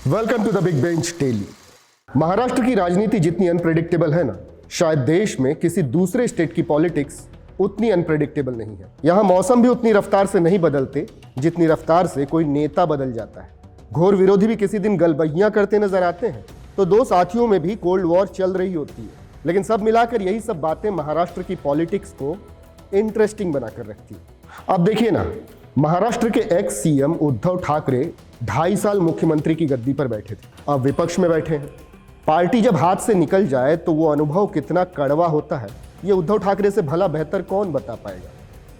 Welcome to the big bench daily. Maharashtra की राजनीति जितनी अनप्रेडिक्टेबल है ना, शायद देश में किसी दूसरे स्टेट की पॉलिटिक्स उतनी अनप्रेडिक्टेबल नहीं है। यहाँ मौसम भी उतनी रफ्तार से नहीं बदलते जितनी रफ्तार से कोई नेता बदल जाता है। घोर विरोधी भी किसी दिन गलबहियां करते नजर आते हैं, तो दो साथियों में भी कोल्ड वॉर चल रही होती है। लेकिन सब मिलाकर यही सब बातें महाराष्ट्र की पॉलिटिक्स को इंटरेस्टिंग बनाकर रखती है। अब देखिए ना, महाराष्ट्र के एक्स सीएम उद्धव ठाकरे 2.5 साल मुख्यमंत्री की गद्दी पर बैठे थे, अब विपक्ष में बैठे हैं। पार्टी जब हाथ से निकल जाए तो वो अनुभव कितना कड़वा होता है, ये उद्धव ठाकरे से भला बेहतर कौन बता पाएगा।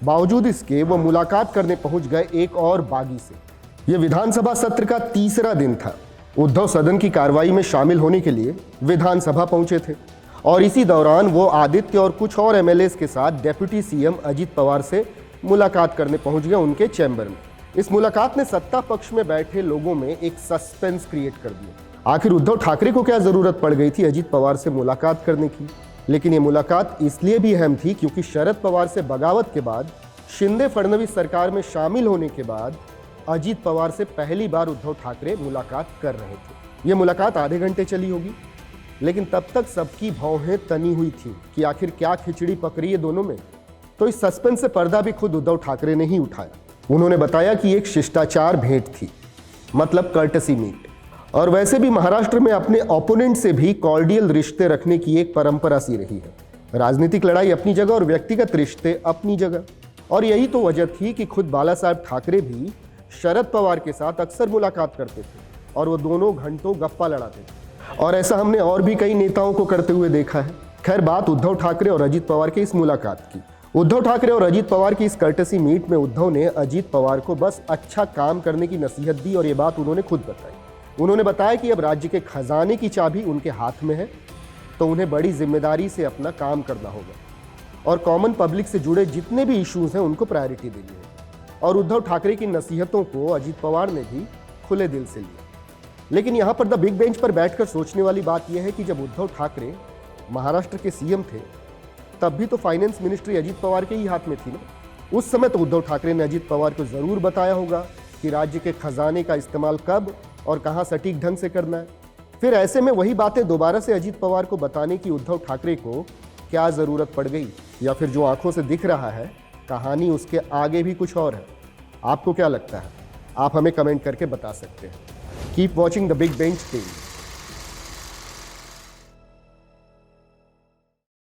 बावजूद इसके वो मुलाकात करने पहुंच गए एक और बागी से। ये विधानसभा सत्र का तीसरा दिन था। उद्धव सदन की कार्रवाई में शामिल होने के लिए विधानसभा पहुंचे थे और इसी दौरान वो आदित्य और कुछ और एमएलएस के साथ डेप्यूटी सीएम अजित पवार से मुलाकात करने पहुंच गए उनके चैम्बर में। इस मुलाकात ने सत्ता पक्ष में बैठे लोगों में एक सस्पेंस क्रिएट कर दिया। आखिर उद्धव ठाकरे को क्या जरूरत पड़ गई थी अजित पवार से मुलाकात करने की। लेकिन ये मुलाकात इसलिए भी अहम थी क्योंकि शरद पवार से बगावत के बाद, शिंदे फडणवीस सरकार में शामिल होने के बाद अजित पवार से पहली बार उद्धव ठाकरे मुलाकात कर रहे थे। ये मुलाकात आधे घंटे चली होगी, लेकिन तब तक सबकी भौहें तनी हुई थी कि आखिर क्या खिचड़ी पक रही है दोनों में। तो इस सस्पेंस से पर्दा भी खुद उद्धव ठाकरे ने ही उठाया। उन्होंने बताया कि एक शिष्टाचार भेंट थी, मतलब कर्टसी मीट। और वैसे भी महाराष्ट्र में अपने ओपोनेंट से भी कॉर्डियल रिश्ते रखने की एक परंपरा सी रही है। राजनीतिक लड़ाई अपनी जगह और व्यक्तिगत रिश्ते अपनी जगह। और यही तो वजह थी कि खुद बाला साहब ठाकरे भी शरद पवार के साथ अक्सर मुलाकात करते थे और वो दोनों घंटों गप्पा लड़ाते थे। और ऐसा हमने और भी कई नेताओं को करते हुए देखा है। खैर, बात उद्धव ठाकरे और अजित पवार के इस मुलाकात की। उद्धव ठाकरे और अजित पवार की इस कर्टसी मीट में उद्धव ने अजित पवार को बस अच्छा काम करने की नसीहत दी और ये बात उन्होंने खुद बताई। उन्होंने बताया कि अब राज्य के खजाने की चाबी उनके हाथ में है, तो उन्हें बड़ी जिम्मेदारी से अपना काम करना होगा और कॉमन पब्लिक से जुड़े जितने भी इश्यूज हैं उनको प्रायोरिटी देनी है। और उद्धव ठाकरे की नसीहतों को अजित पवार ने भी खुले दिल से लिया। लेकिन यहाँ पर द बिग बेंच पर बैठकर सोचने वाली बात यह है कि जब उद्धव ठाकरे महाराष्ट्र के सीएम थे, तब भी तो फाइनेंस मिनिस्ट्री अजित पवार के ही हाथ में थी ना। उस समय तो उद्धव ठाकरे ने अजित पवार को जरूर बताया होगा कि राज्य के खजाने का इस्तेमाल कब और कहां सटीक ढंग से करना है। फिर ऐसे में वही बातें दोबारा से अजित पवार को बताने की उद्धव ठाकरे को क्या जरूरत पड़ गई, या फिर जो आंखों से दिख रहा है कहानी उसके आगे भी कुछ और है। आपको क्या लगता है? आप हमें कमेंट करके बता सकते हैं। Keep watching the big bench TV.